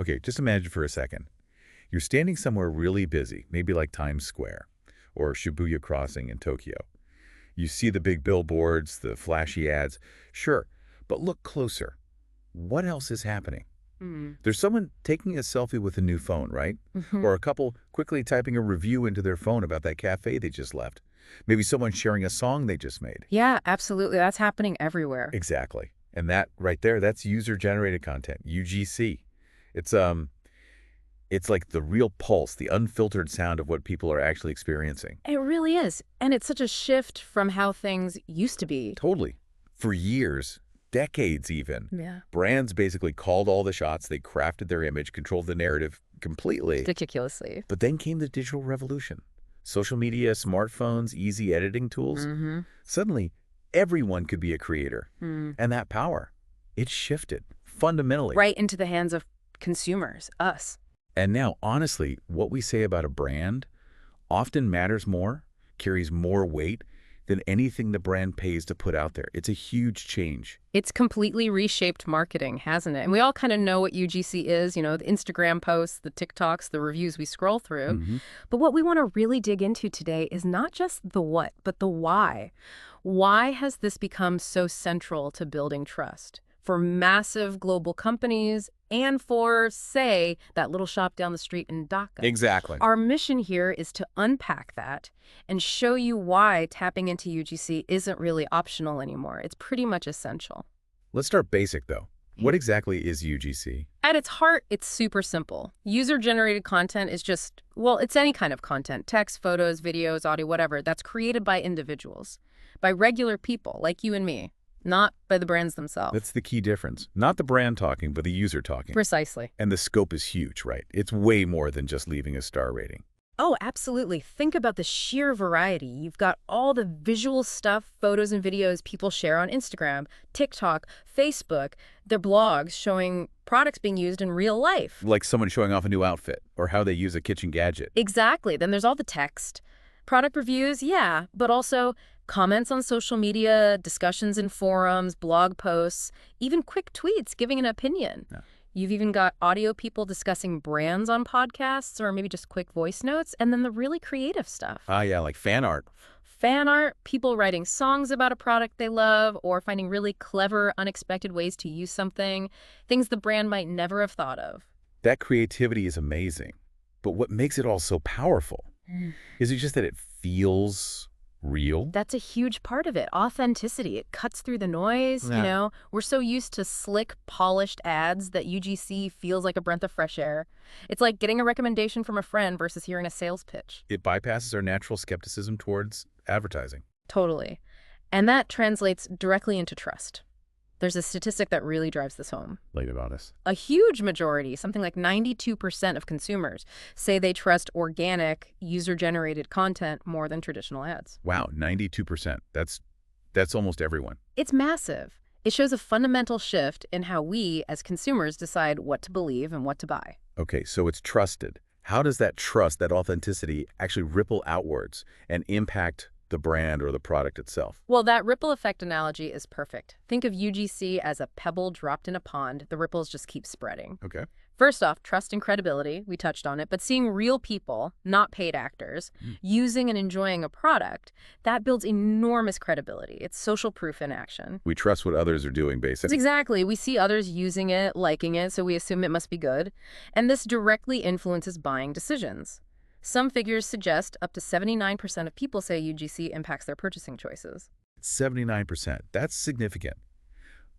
Okay, just imagine for a second. You're standing somewhere really busy, maybe like Times Square or Shibuya Crossing in Tokyo. You see the big billboards, the flashy ads. Sure, but look closer. What else is happening? Mm. There's someone taking a selfie with a new phone, right? Hmm. Or a couple quickly typing a review into their phone about that cafe they just left. Maybe someone sharing a song they just made. Yeah, absolutely. That's happening everywhere. Exactly. And that right there, that's user-generated content, UGC. It's like the real pulse, the unfiltered sound of what people are actually experiencing. It really is. And it's such a shift from how things used to be. Totally. For years, decades even, Yeah. brands basically called all the shots. They crafted their image, controlled the narrative completely. Ridiculously. But then came the digital revolution. Social media, smartphones, easy editing tools. Mm-hmm. Suddenly, everyone could be a creator. Mm. And that power, it shifted fundamentally. Right into the hands of consumers, us. And now, honestly, what we say about a brand often matters more, carries more weight than anything the brand pays to put out there. It's a huge change. It's completely reshaped marketing, hasn't it? And we all kind of know what UGC is, the Instagram posts, the TikToks, the reviews we scroll through. Mm-hmm. But what we want to really dig into today is not just the what, but the why. Why has this become so central to building trust for massive global companies and for, say, that little shop down the street in Dhaka? Exactly. Our mission here is to unpack that and show you why tapping into UGC isn't really optional anymore. It's pretty much essential. Let's start basic, though. What exactly is UGC? At its heart, it's super simple. User-generated content is just, well, it's any kind of content, text, photos, videos, audio, whatever, that's created by individuals, by regular people like you and me, not by the brands themselves. That's the key difference. Not the brand talking, but the user talking. Precisely. And the scope is huge, right? It's way more than just leaving a star rating. Oh, absolutely. Think about the sheer variety. You've got all the visual stuff, photos and videos people share on Instagram, TikTok, Facebook, their blogs showing products being used in real life. Like someone showing off a new outfit or how they use a kitchen gadget. Exactly. Then there's all the text. Product reviews, yeah, but also comments on social media, discussions in forums, blog posts, even quick tweets giving an opinion. Yeah. You've even got audio people discussing brands on podcasts or maybe just quick voice notes, and then the really creative stuff. Yeah, like fan art. Fan art, people writing songs about a product they love or finding really clever, unexpected ways to use something, things the brand might never have thought of. That creativity is amazing. But what makes it all so powerful? Is it just that it feels real? That's a huge part of it. Authenticity. It cuts through the noise, Yeah. We're so used to slick, polished ads that UGC feels like a breath of fresh air. It's like getting a recommendation from a friend versus hearing a sales pitch. It bypasses our natural skepticism towards advertising. Totally. And that translates directly into trust. There's a statistic that really drives this home. Late about us. A huge majority, something like 92% of consumers, say they trust organic, user-generated content more than traditional ads. Wow, 92%. That's almost everyone. It's massive. It shows a fundamental shift in how we, as consumers, decide what to believe and what to buy. Okay, so it's trusted. How does that trust, that authenticity, actually ripple outwards and impact the brand or the product itself? Well, that ripple effect analogy is perfect. Think of UGC as a pebble dropped in a pond. The ripples just keep spreading. Okay. First off, trust and credibility. We touched on it. But seeing real people, not paid actors, using and enjoying a product, that builds enormous credibility. It's social proof in action. We trust what others are doing, basically. Exactly. We see others using it, liking it, so we assume it must be good. And this directly influences buying decisions. Some figures suggest up to 79% of people say UGC impacts their purchasing choices. 79%. That's significant.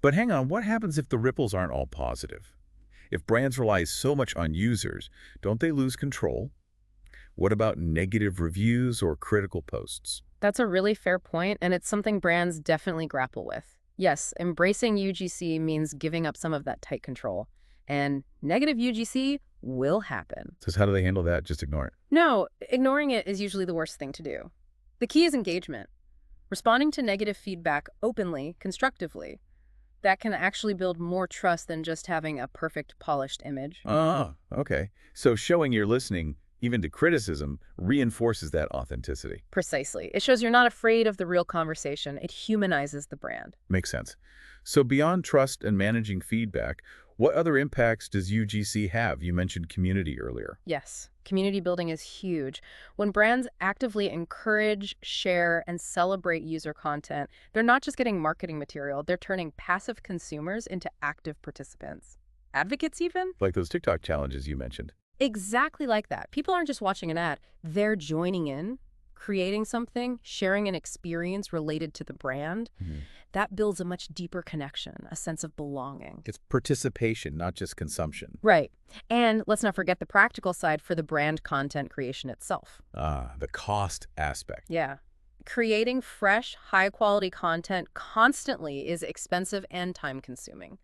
But hang on, what happens if the ripples aren't all positive? If brands rely so much on users, don't they lose control? What about negative reviews or critical posts? That's a really fair point, and it's something brands definitely grapple with. Yes, embracing UGC means giving up some of that tight control. And negative UGC will happen. So how do they handle that? Just ignore it. No, ignoring it is usually the worst thing to do. The key is engagement. Responding to negative feedback openly, constructively. That can actually build more trust than just having a perfect, polished image. Okay. So showing you're listening, even to criticism, reinforces that authenticity. Precisely. It shows you're not afraid of the real conversation. It humanizes the brand. Makes sense. So beyond trust and managing feedback, What other impacts does UGC have? You mentioned community earlier. Yes, community building is huge. When brands actively encourage, share, and celebrate user content, they're not just getting marketing material, they're turning passive consumers into active participants. Advocates, even? Like those TikTok challenges you mentioned. Exactly like that. People aren't just watching an ad, they're joining in, creating something, sharing an experience related to the brand. Mhm. That builds a much deeper connection, a sense of belonging. It's participation, not just consumption. Right. And let's not forget the practical side for the brand content creation itself. The cost aspect. Yeah. Creating fresh, high-quality content constantly is expensive and time-consuming.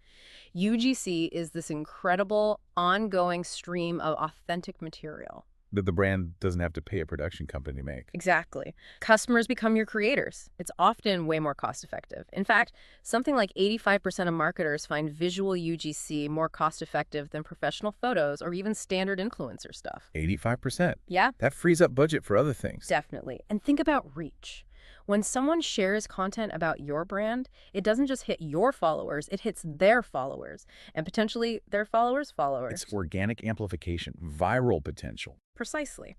UGC is this incredible, ongoing stream of authentic material. That the brand doesn't have to pay a production company to make. Exactly. Customers become your creators. It's often way more cost-effective. In fact, something like 85% of marketers find visual UGC more cost-effective than professional photos or even standard influencer stuff. 85%. Yeah, That frees up budget for other things. definitely. And think about reach. When someone shares content about your brand, it doesn't just hit your followers, it hits their followers, and potentially their followers' followers. It's organic amplification, viral potential. Precisely.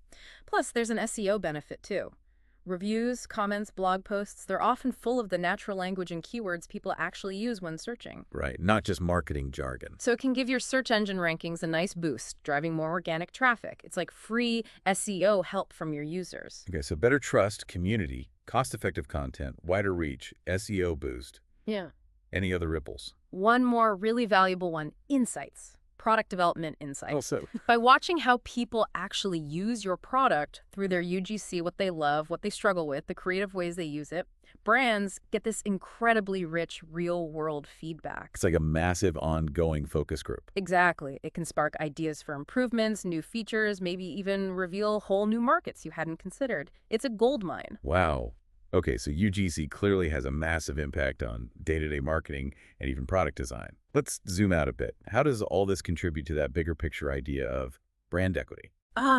Plus, there's an SEO benefit too. Reviews, comments, blog posts, they're often full of the natural language and keywords people actually use when searching. Right, not just marketing jargon. So it can give your search engine rankings a nice boost, driving more organic traffic. It's like free SEO help from your users. Okay, so better trust, community, cost-effective content, wider reach, SEO boost. Yeah. Any other ripples? One more really valuable one, insights. Product development insights. Also, By watching how people actually use your product through their UGC, what they love, what they struggle with, the creative ways they use it, brands get this incredibly rich real-world feedback. it's like a massive ongoing focus group. Exactly. It can spark ideas for improvements, new features, maybe even reveal whole new markets you hadn't considered. It's a goldmine. Wow. Okay, so UGC clearly has a massive impact on day-to-day marketing and even product design. Let's zoom out a bit. How does all this contribute to that bigger picture idea of brand equity?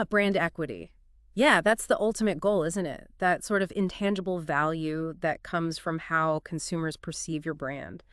Brand equity. Yeah, that's the ultimate goal, isn't it? That sort of intangible value that comes from how consumers perceive your brand.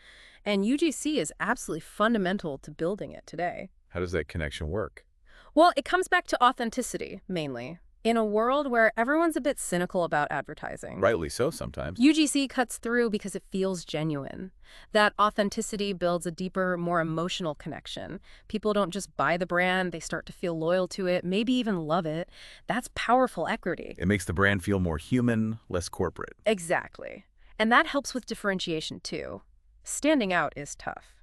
And UGC is absolutely fundamental to building it today. How does that connection work? Well, it comes back to authenticity, mainly. In a world where everyone's a bit cynical about advertising, Rightly so sometimes. UGC cuts through because it feels genuine. That authenticity builds a deeper, more emotional connection. People don't just buy the brand, they start to feel loyal to it, maybe even love it. That's powerful equity. It makes the brand feel more human, less corporate. Exactly. And that helps with differentiation, too. Standing out is tough.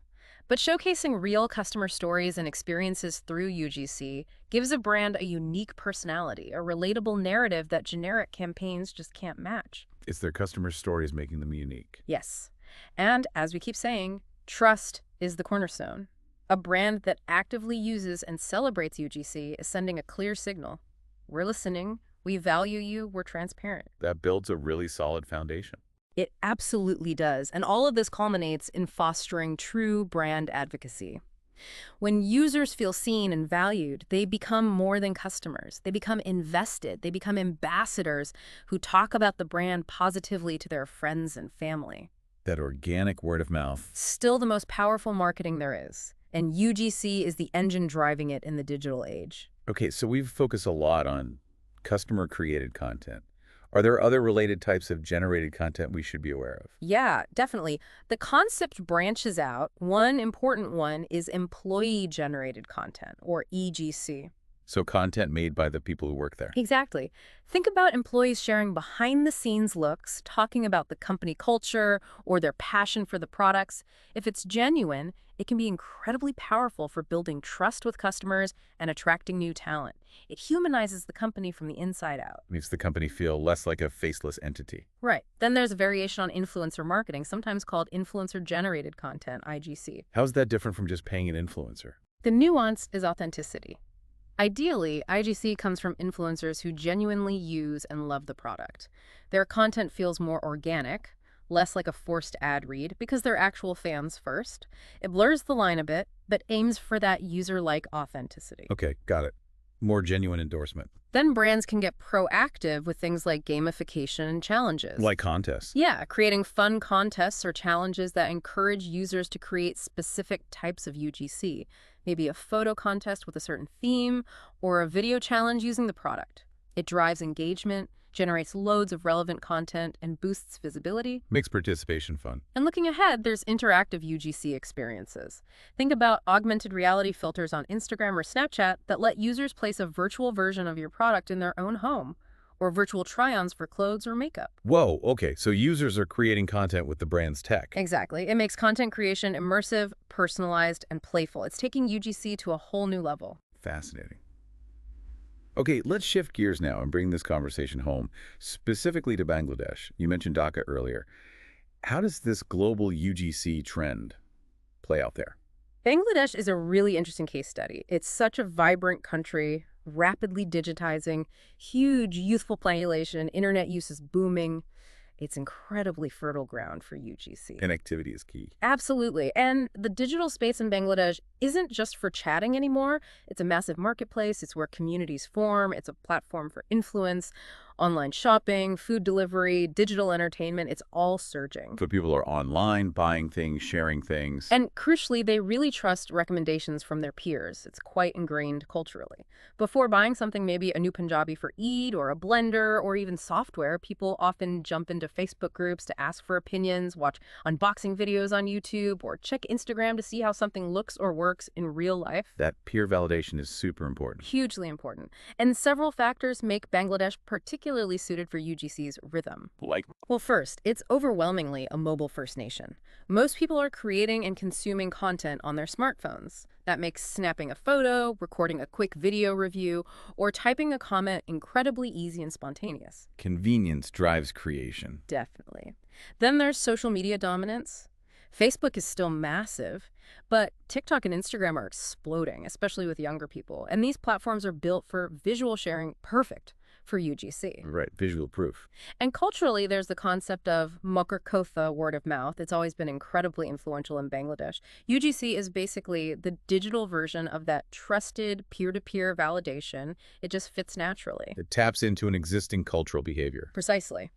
But showcasing real customer stories and experiences through UGC gives a brand a unique personality, a relatable narrative that generic campaigns just can't match. It's their customer stories making them unique. Yes. And as we keep saying, trust is the cornerstone. A brand that actively uses and celebrates UGC is sending a clear signal. We're listening, we value you, we're transparent. That builds a really solid foundation. It absolutely does, and all of this culminates in fostering true brand advocacy. When users feel seen and valued, they become more than customers. They become invested. They become ambassadors who talk about the brand positively to their friends and family. That organic word of mouth. Still the most powerful marketing there is, and UGC is the engine driving it in the digital age. Okay, so we've focused a lot on customer-created content. Are there other related types of generated content we should be aware of? Yeah, definitely. The concept branches out. One important one is employee-generated content, or EGC. So content made by the people who work there. Exactly. Think about employees sharing behind-the-scenes looks, talking about the company culture or their passion for the products. If it's genuine, it can be incredibly powerful for building trust with customers and attracting new talent. It humanizes the company from the inside out. Makes the company feel less like a faceless entity. Right. Then there's a variation on influencer marketing, sometimes called influencer-generated content, IGC. How's that different from just paying an influencer? The nuance is authenticity. Ideally, IGC comes from influencers who genuinely use and love the product. Their content feels more organic, less like a forced ad read, because they're actual fans first. It blurs the line a bit, but aims for that user-like authenticity. Okay, got it. More genuine endorsement. Then brands can get proactive with things like gamification and challenges. Like contests. Yeah, creating fun contests or challenges that encourage users to create specific types of UGC. Maybe a photo contest with a certain theme, or a video challenge using the product. It drives engagement, generates loads of relevant content, and boosts visibility. Makes participation fun. And looking ahead, there's interactive UGC experiences. Think about augmented reality filters on Instagram or Snapchat that let users place a virtual version of your product in their own home, or virtual try-ons for clothes or makeup. Whoa, okay, so users are creating content with the brand's tech. Exactly. It makes content creation immersive, personalized, and playful. It's taking UGC to a whole new level. Fascinating. Okay, let's shift gears now and bring this conversation home, specifically to Bangladesh. You mentioned Dhaka earlier. How does this global UGC trend play out there? Bangladesh is a really interesting case study. It's such a vibrant country, rapidly digitizing, huge youthful population, internet use is booming. It's incredibly fertile ground for UGC. Connectivity is key. Absolutely. And the digital space in Bangladesh isn't just for chatting anymore. It's a massive marketplace. It's where communities form. It's a platform for influence, online shopping, food delivery, digital entertainment. It's all surging. So people are online, buying things, sharing things. And crucially, they really trust recommendations from their peers. It's quite ingrained culturally. Before buying something, maybe a new Punjabi for Eid or a blender or even software, people often jump into Facebook groups to ask for opinions, watch unboxing videos on YouTube, or check Instagram to see how something looks or works in real life. That peer validation is super important. Hugely important. And several factors make Bangladesh particularly suited for UGC's rhythm. Like, Well, first, it's overwhelmingly a mobile-first nation. Most people are creating and consuming content on their smartphones. That makes snapping a photo, recording a quick video review, or typing a comment incredibly easy and spontaneous. convenience drives creation. Definitely. Then there's social media dominance. Facebook is still massive, but TikTok and Instagram are exploding, especially with younger people. And these platforms are built for visual sharing, perfect for UGC. Right, visual proof. And culturally, there's the concept of Mokar Kotha, word of mouth. It's always been incredibly influential in Bangladesh. UGC is basically the digital version of that trusted peer-to-peer validation. It just fits naturally. It taps into an existing cultural behavior. Precisely.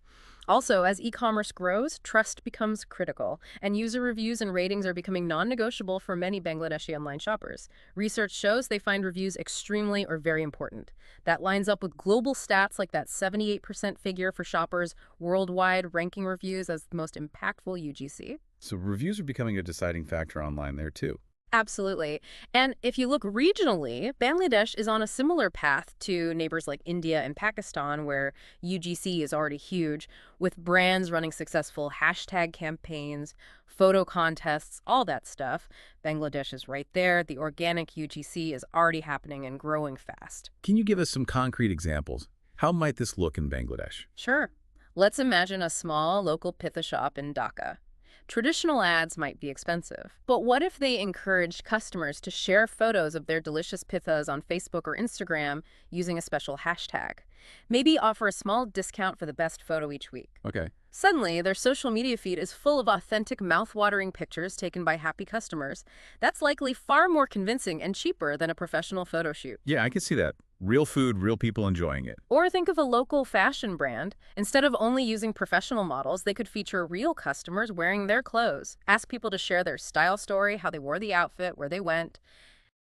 Also, as e-commerce grows, trust becomes critical, and user reviews and ratings are becoming non-negotiable for many Bangladeshi online shoppers. Research shows they find reviews extremely or very important. That lines up with global stats like that 78% figure for shoppers worldwide ranking reviews as the most impactful UGC. So reviews are becoming a deciding factor online there too. Absolutely. And if you look regionally, Bangladesh is on a similar path to neighbors like India and Pakistan, where UGC is already huge, with brands running successful hashtag campaigns, photo contests, all that stuff. Bangladesh is right there. The organic UGC is already happening and growing fast. Can you give us some concrete examples? How might this look in Bangladesh? Sure. Let's imagine a small local pitha shop in Dhaka. Traditional ads might be expensive, but what if they encouraged customers to share photos of their delicious pithas on Facebook or Instagram using a special hashtag? Maybe offer a small discount for the best photo each week. Okay. Suddenly, their social media feed is full of authentic, mouth-watering pictures taken by happy customers. That's likely far more convincing and cheaper than a professional photo shoot. Yeah, I can see that. Real food, real people enjoying it. Or think of a local fashion brand. Instead of only using professional models, they could feature real customers wearing their clothes. Ask people to share their style story, how they wore the outfit, where they went.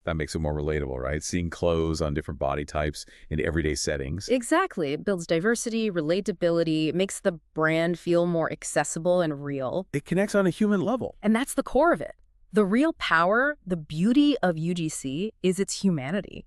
That makes it more relatable, right? Seeing clothes on different body types in everyday settings. Exactly. It builds diversity, relatability, it makes the brand feel more accessible and real. It connects on a human level. And that's the core of it. The real power, the beauty of UGC is its humanity.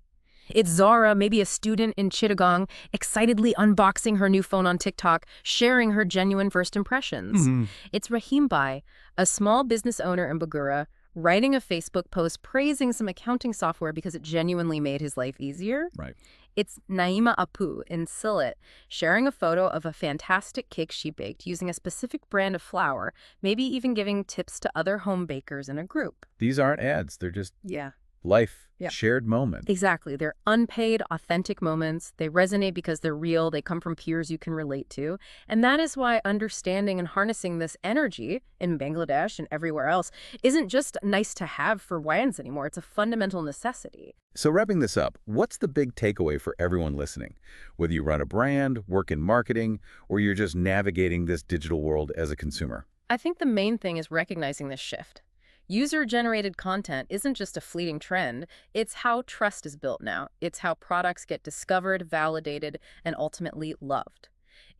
It's Zara, maybe a student in Chittagong, excitedly unboxing her new phone on TikTok, sharing her genuine first impressions. It's Rahim Bai, a small business owner in Bagura, writing a Facebook post praising some accounting software because it genuinely made his life easier. Right. It's Naima Apu in Sylhet, sharing a photo of a fantastic cake she baked using a specific brand of flour, maybe even giving tips to other home bakers in a group. These aren't ads. They're just Yeah. Life, Yeah. shared moment. Exactly. They're unpaid, authentic moments. They resonate because they're real. They come from peers you can relate to. And that is why understanding and harnessing this energy in Bangladesh and everywhere else isn't just nice to have for brands anymore. It's a fundamental necessity. So wrapping this up, what's the big takeaway for everyone listening? Whether you run a brand, work in marketing, or you're just navigating this digital world as a consumer. I think the main thing is recognizing this shift. User-generated content isn't just a fleeting trend, it's how trust is built now. It's how products get discovered, validated, and ultimately loved.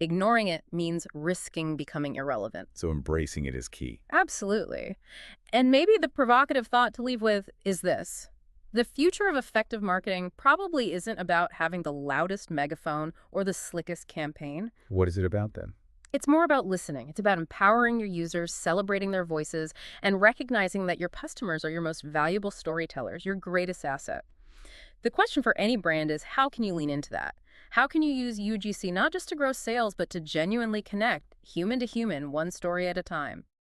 Ignoring it means risking becoming irrelevant. So embracing it is key. Absolutely. And maybe the provocative thought to leave with is this. The future of effective marketing probably isn't about having the loudest megaphone or the slickest campaign. What is it about then? It's more about listening. It's about empowering your users, celebrating their voices, and recognizing that your customers are your most valuable storytellers, your greatest asset. The question for any brand is, how can you lean into that? How can you use UGC not just to grow sales, but to genuinely connect, human to human, one story at a time?